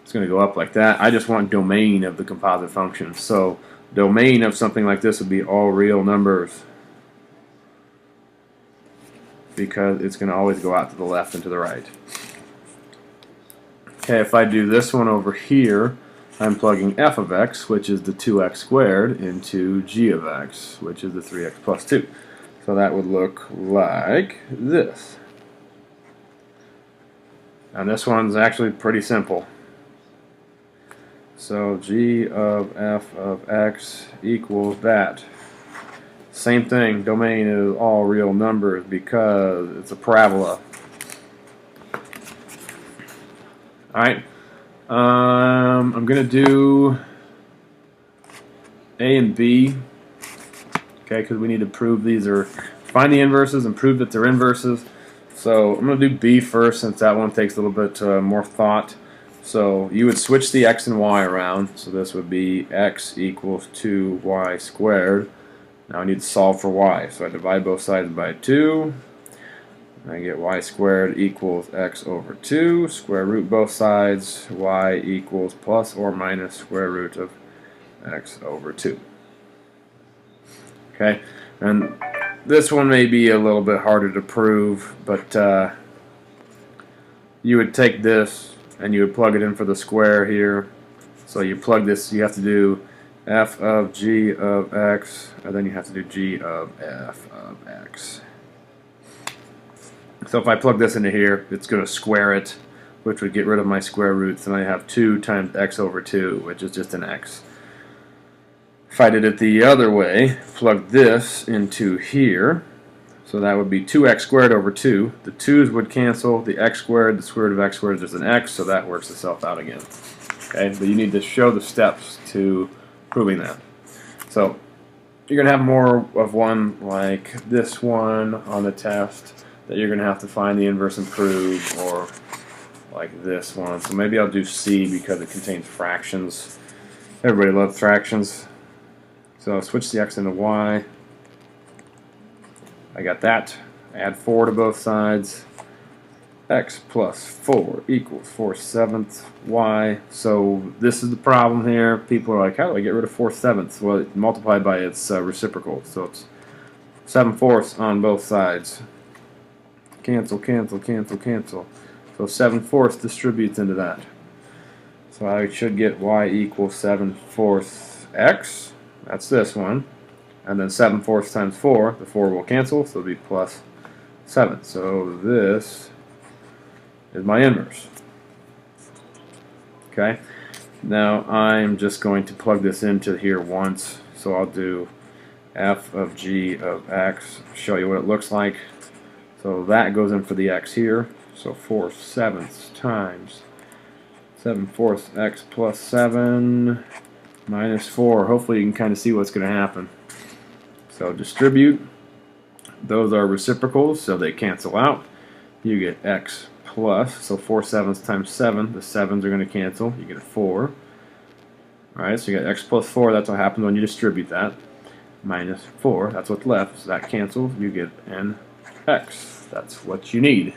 It's going to go up like that. I just want domain of the composite function. So domain of something like this would be all real numbers, because it's going to always go out to the left and to the right. Okay, if I do this one over here, I'm plugging f of x, which is the 2x squared, into g of x, which is the 3x plus 2. So that would look like this. And this one's actually pretty simple. So g of f of x equals that. Same thing, domain is all real numbers because it's a parabola. Alright, I'm going to do A and B, okay, because we need to prove these are, find the inverses and prove that they're inverses. So I'm going to do B first, since that one takes a little bit more thought. So you would switch the x and y around, so this would be x equals 2y squared. Now I need to solve for y, so I divide both sides by 2. I get y squared equals x over 2, square root both sides, y equals plus or minus square root of x over 2. Okay, and this one may be a little bit harder to prove, but you would take this and you would plug it in for the square here. So you plug this, you have to do f of g of x, and then you have to do g of f of x. So if I plug this into here, it's going to square it, which would get rid of my square roots, and I have 2 times x over 2, which is just an x. If I did it the other way, plug this into here, so that would be 2x squared over 2. The 2's would cancel, the x squared, the square root of x squared is just an x, so that works itself out again. Okay, but you need to show the steps to proving that. So you're going to have more of one like this one on the test that you're going to have to find the inverse and prove, or like this one. So maybe I'll do C because it contains fractions. Everybody loves fractions. So I'll switch the x into y. I got that. Add 4 to both sides. X plus 4 equals 4/7 y. So this is the problem here. People are like, how do I get rid of 4/7? Well, it's multiplied by its reciprocal. So it's 7/4 on both sides. Cancel, cancel, cancel, cancel. So 7/4 distributes into that. So I should get y equals 7/4 x. That's this one. And then 7/4 times 4. The 4 will cancel, so it'll be plus 7. So this is my inverse. Okay. Now I'm just going to plug this into here once. So I'll do f of g of x, show you what it looks like. So that goes in for the x here. So 4/7 times 7/4 x plus 7 minus 4. Hopefully you can kind of see what's going to happen. So distribute. Those are reciprocals, so they cancel out. You get x plus, so 4/7 times 7. The 7s are going to cancel. You get a 4. Alright, so you got x plus 4. That's what happens when you distribute that. Minus 4. That's what's left. So that cancels. You get n x. That's what you need.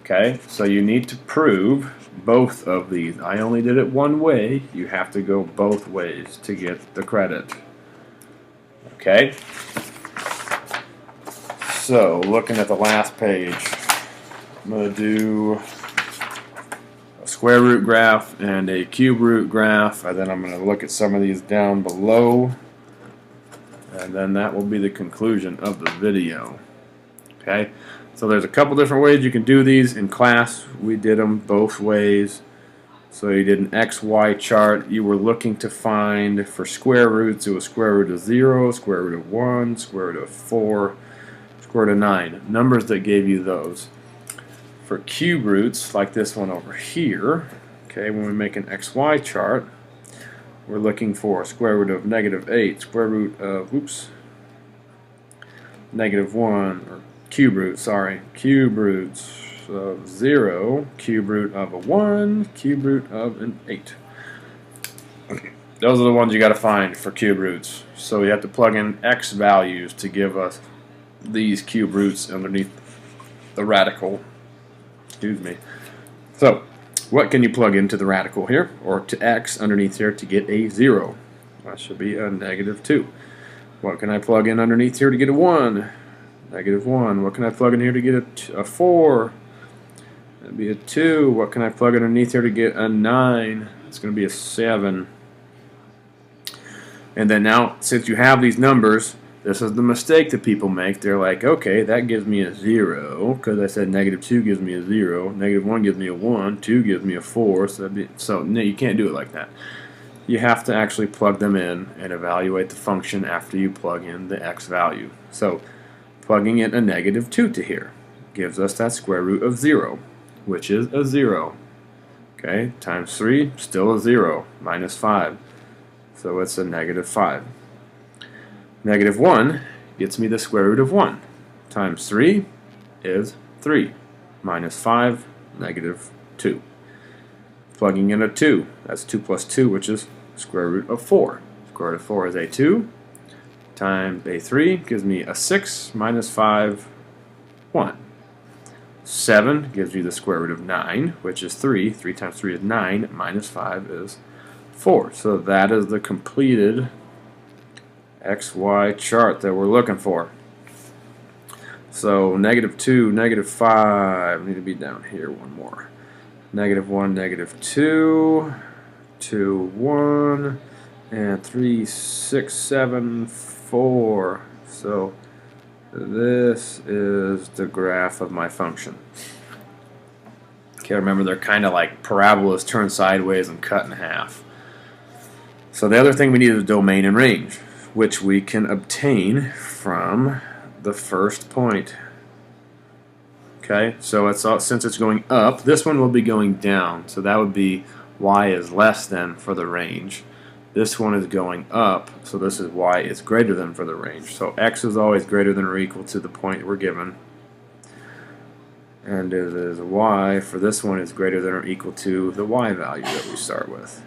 Okay, so you need to prove both of these. I only did it one way. You have to go both ways to get the credit. Okay? So, looking at the last page, I'm going to do a square root graph and a cube root graph, and then I'm going to look at some of these down below, and then that will be the conclusion of the video. Okay? So there's a couple different ways you can do these. In class, we did them both ways. So you did an XY chart. You were looking to find, for square roots, it was square root of 0, square root of 1, square root of 4, square root of 9. Numbers that gave you those. For cube roots, like this one over here, okay, when we make an XY chart, we're looking for square root of -8, square root of, -1, or cube root, sorry, cube roots of 0, cube root of a 1, cube root of an 8. Okay. Those are the ones you got to find for cube roots. So you have to plug in x values to give us these cube roots underneath the radical. Excuse me. So, what can you plug into the radical here, or to x underneath here to get a 0? That should be a -2. What can I plug in underneath here to get a 1? -1. What can I plug in here to get a 4? That'd be a 2. What can I plug underneath here to get a 9? It's going to be a 7. And then now, since you have these numbers, this is the mistake that people make. They're like, okay, that gives me a 0, because I said -2 gives me a 0, -1 gives me a 1, 2 gives me a 4, so no, you can't do it like that. You have to actually plug them in and evaluate the function after you plug in the x value. So, plugging in a -2 to here gives us that square root of 0, which is a 0. Okay, times 3, still a 0, minus 5. So it's a -5. -1 gets me the square root of 1. Times 3 is 3. Minus 5, -2. Plugging in a 2, that's 2 plus 2, which is square root of 4. Square root of 4 is a 2. Times a 3 gives me a 6, minus 5, 1. 7 gives me the square root of 9, which is 3. 3 times 3 is 9, minus 5 is 4. So that is the completed XY chart that we're looking for. So -2, -5, need to be down here one more. -1, -2, 2, 1, and 3, 6, 7, 4. So this is the graph of my function. Okay, remember they're kind of like parabolas turned sideways and cut in half. So the other thing we need is domain and range, which we can obtain from the first point. Okay, so it's since it's going up, this one will be going down. So that would be y is less than for the range. This one is going up, so this is y is greater than for the range. So x is always greater than or equal to the point we're given. And it is y for this one is greater than or equal to the y value that we start with.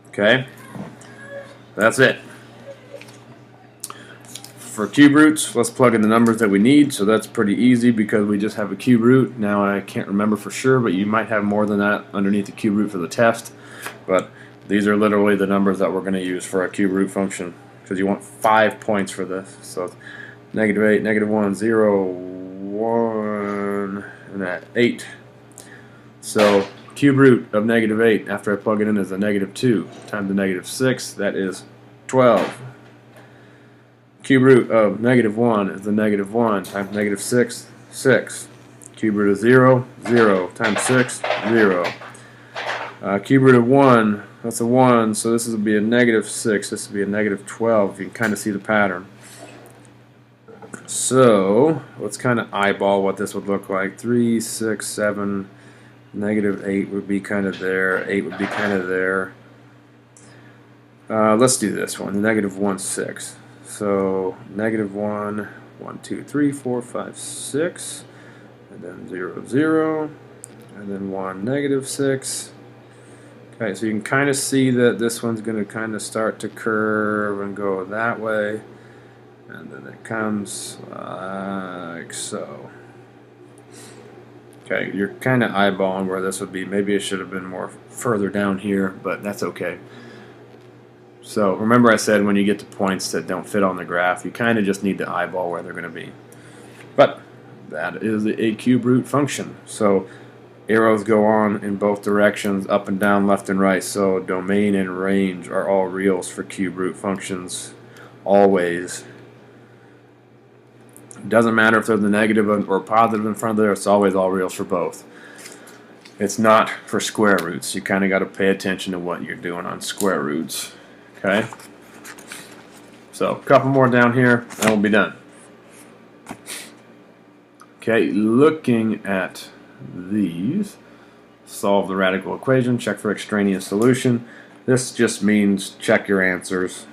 Okay, that's it. For cube roots, let's plug in the numbers that we need. So that's pretty easy because we just have a cube root. Now I can't remember for sure, but you might have more than that underneath the cube root for the test. But these are literally the numbers that we're going to use for a cube root function, because you want 5 points for this. So -8, -1, 0, 1, and that 8. So cube root of -8 after I plug it in is a -2 times the -6, that is 12. Cube root of -1 is the -1 times -6, 6. Cube root of 0, 0 times 6, 0. Cube root of 1 That's a 1, so this would be a negative 6. This would be a negative 12. You can kind of see the pattern. So let's kind of eyeball what this would look like. 3, 6, 7, negative 8 would be kind of there. 8 would be kind of there. Let's do this one. Negative 1, 6. So negative 1, 1, 2, 3, 4, 5, 6. And then 0, 0. And then 1, negative 6. Okay, so you can kind of see that this one's going to kind of start to curve and go that way. And then it comes like so. Okay, you're kind of eyeballing where this would be. Maybe it should have been more further down here, but that's okay. So remember I said when you get to points that don't fit on the graph, you kind of just need to eyeball where they're going to be. But that is a cube root function. So arrows go on in both directions, up and down, left and right. So domain and range are all reals for cube root functions, always. It doesn't matter if there's a negative or positive in front of there, it's always all reals for both. It's not for square roots. You kind of got to pay attention to what you're doing on square roots. Okay? So, a couple more down here, and we'll be done. Okay, looking at these, solve the radical equation, check for extraneous solution. This just means check your answers.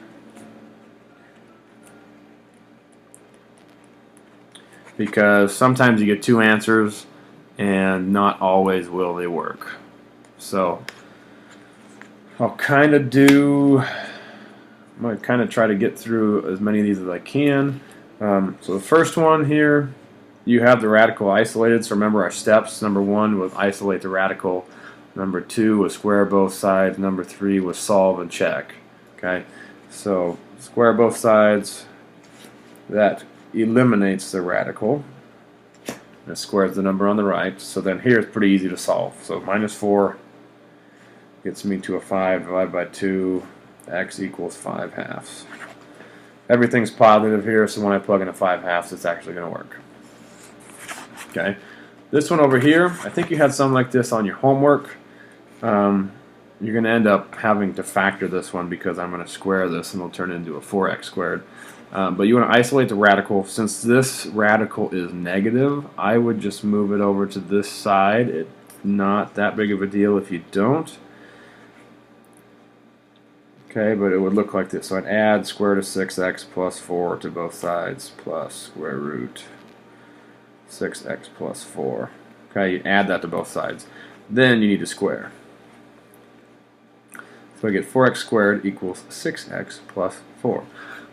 Because sometimes you get two answers and not always will they work. So I'm going to kind of try to get through as many of these as I can. So the first one here, you have the radical isolated. So remember our steps. Number 1 was isolate the radical. Number 2 was square both sides. Number 3 was solve and check. Okay, so square both sides. That eliminates the radical. It squares the number on the right. So then here it's pretty easy to solve. So minus 4 gets me to a 5 divided by 2. X equals 5 halves. Everything's positive here, so when I plug in a 5 halves, it's actually going to work. Okay. This one over here, I think you had something like this on your homework. You're going to end up having to factor this one because I'm going to square this and it'll turn into a 4x squared. But you want to isolate the radical. Since this radical is negative, I would just move it over to this side. It's not that big of a deal if you don't. Okay, but it would look like this. So I'd add square root of 6x plus 4 to both sides plus square root 6x plus 4. Okay, you add that to both sides. Then you need to square. So I get 4x squared equals 6x plus 4.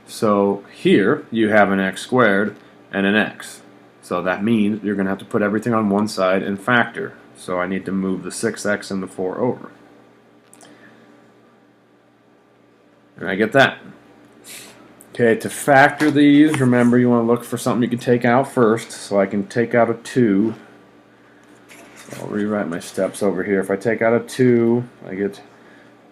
So here you have an x squared and an x. So that means you're going to have to put everything on one side and factor. So I need to move the 6x and the 4 over. And I get that. Okay, to factor these, remember you want to look for something you can take out first. So I can take out a 2. So I'll rewrite my steps over here. If I take out a 2, I get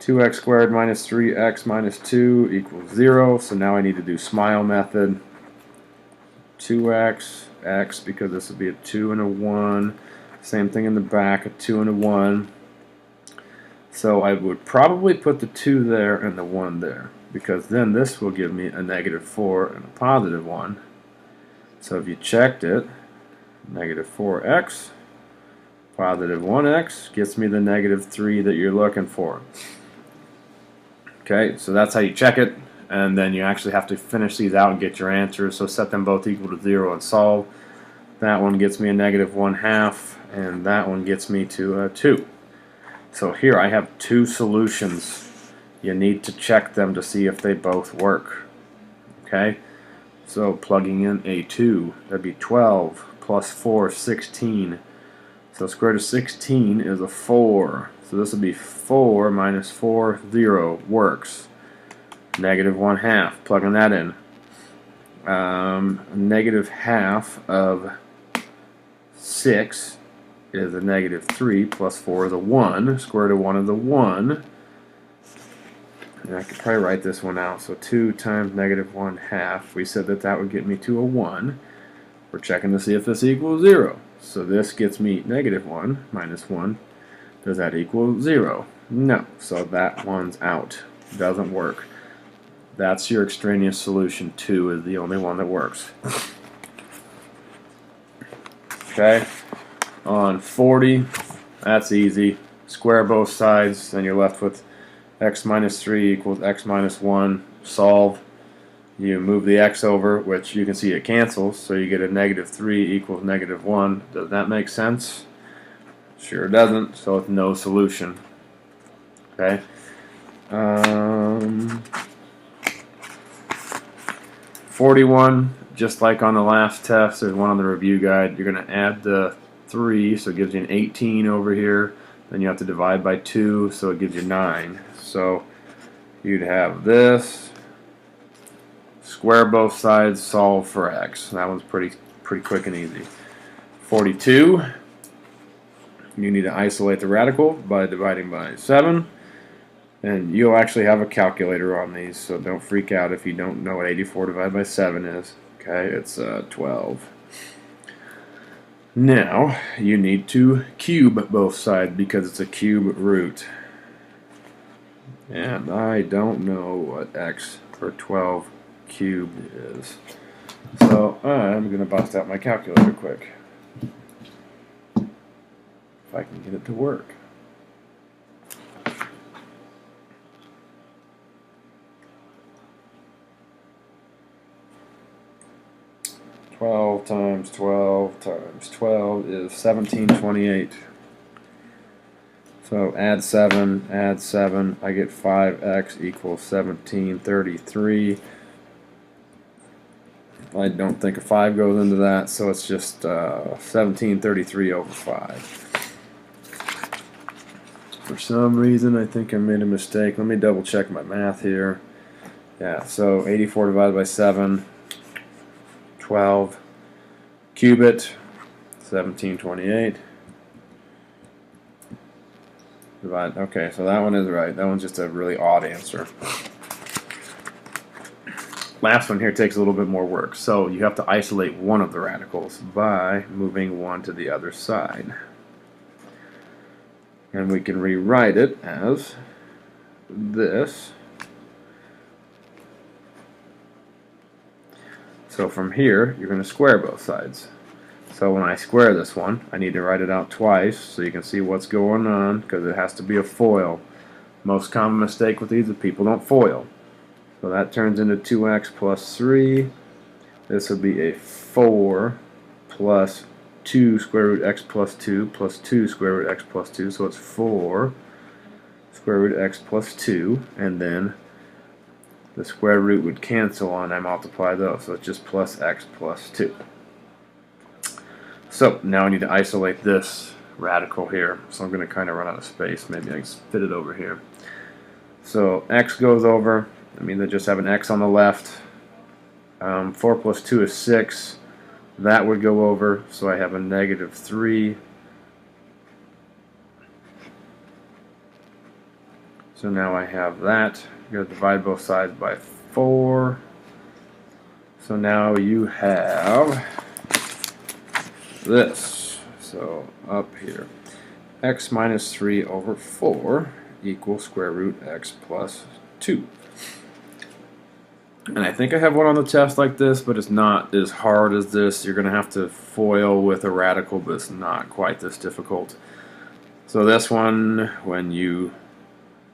2x squared minus 3x minus 2 equals 0. So now I need to do SMILE method. 2x, x, because this would be a 2 and a 1. Same thing in the back, a 2 and a 1. So I would probably put the 2 there and the 1 there, because then this will give me a negative 4 and a positive 1. So if you checked it, negative 4x, positive 1x gets me the negative 3 that you're looking for. Okay, so that's how you check it, and then you actually have to finish these out and get your answers. So set them both equal to 0 and solve. That one gets me a negative 1/2, and that one gets me to a 2. So here I have two solutions. You need to check them to see if they both work. Okay? So plugging in a 2, that'd be 12 plus 4, 16. So square root of 16 is a 4. So this would be 4 minus 4, 0. Works. Negative 1/2. Plugging that in. Negative half of 6 is a negative 3 plus 4 is a 1. Square root of 1 is a 1. And I could probably write this one out. So 2 times negative 1/2. We said that that would get me to a 1. We're checking to see if this equals 0. So this gets me negative 1 minus 1. Does that equal 0? No, so that one's out. Doesn't work. That's your extraneous solution. 2 is the only one that works. Okay, on 40, that's easy. Square both sides, then you're left with x minus 3 equals x minus 1. Solve. You move the x over, which you can see it cancels, so you get a negative 3 equals negative 1. Does that make sense? Sure doesn't, so it's no solution. Okay. 41, just like on the last test, there's one on the review guide. You're going to add the 3, so it gives you an 18 over here. Then you have to divide by 2, so it gives you 9. So you'd have this. Square both sides, solve for x. That one's pretty quick and easy. 42, you need to isolate the radical by dividing by 7. And you'll actually have a calculator on these, so don't freak out if you don't know what 84 divided by 7 is. Okay, it's 12. Now, you need to cube both sides because it's a cube root. And I don't know what x for 12 cubed is. So I'm going to bust out my calculator quick. If I can get it to work. 12 times 12 times 12 is 1728. So add 7, I get 5x equals 1733. I don't think a 5 goes into that, so it's just 1733 over 5. For some reason, I think I made a mistake. Let me double check my math here. Yeah, so 84 divided by 7. 12, cube it, 1728. Divide. Okay, so that one is right. That one's just a really odd answer. Last one here takes a little bit more work. So you have to isolate one of the radicals by moving one to the other side. And we can rewrite it as this. So from here, you're going to square both sides. So when I square this one, I need to write it out twice so you can see what's going on, because it has to be a FOIL. Most common mistake with these is people don't FOIL. So that turns into 2x plus 3. This would be a 4 plus 2 square root x plus 2 plus 2 square root x plus 2. So it's 4 square root x plus 2, and then the square root would cancel and I multiply those, so it's just plus x plus 2. So now I need to isolate this radical here, so I'm going to kind of run out of space. Maybe I can fit it over here. So x goes over. I mean, they just have an x on the left. 4 plus 2 is 6. That would go over, so I have a negative 3. So now I have that. You're going to divide both sides by 4. So now you have this. So up here, x minus 3 over 4 equals square root x plus 2. And I think I have one on the test like this, but it's not as hard as this. You're going to have to FOIL with a radical, but it's not quite this difficult. So this one, when you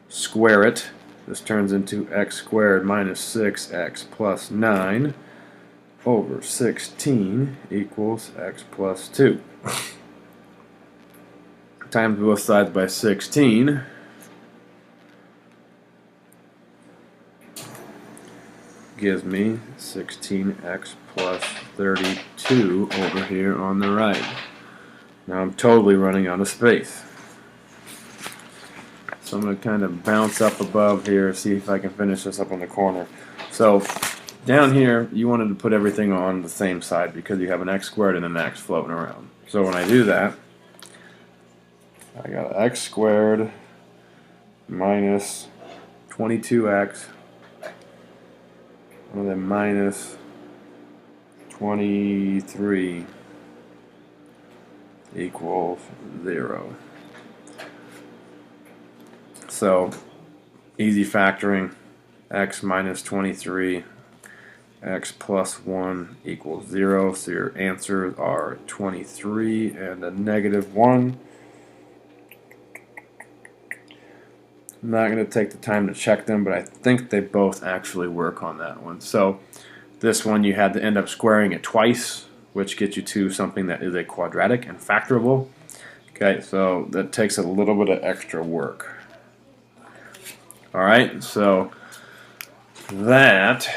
square it, this turns into x squared minus 6x plus 9 over 16 equals x plus 2. Times both sides by 16. Gives me 16x plus 32 over here on the right. Now I'm totally running out of space. So I'm going to kind of bounce up above here, see if I can finish this up on the corner. So down here, you wanted to put everything on the same side because you have an x squared and an x floating around. So when I do that, I got x squared minus 22x and then minus 23 equals 0. So easy factoring, x minus 23, x plus 1 equals 0. So your answers are 23 and a negative 1. I'm not going to take the time to check them, but I think they both actually work on that one. So this one you had to end up squaring it twice, which gets you to something that is a quadratic and factorable. Okay, so that takes a little bit of extra work. Alright, so that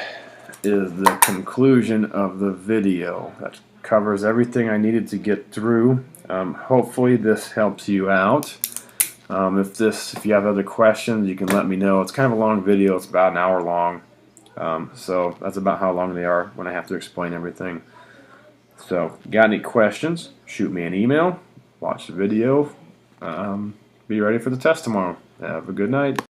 is the conclusion of the video. That covers everything I needed to get through. Hopefully this helps you out. If you have other questions, you can let me know. It's kind of a long video. It's about an hour long. So that's about how long they are when I have to explain everything. So, got any questions? Shoot me an email. Watch the video. Be ready for the test tomorrow. Have a good night.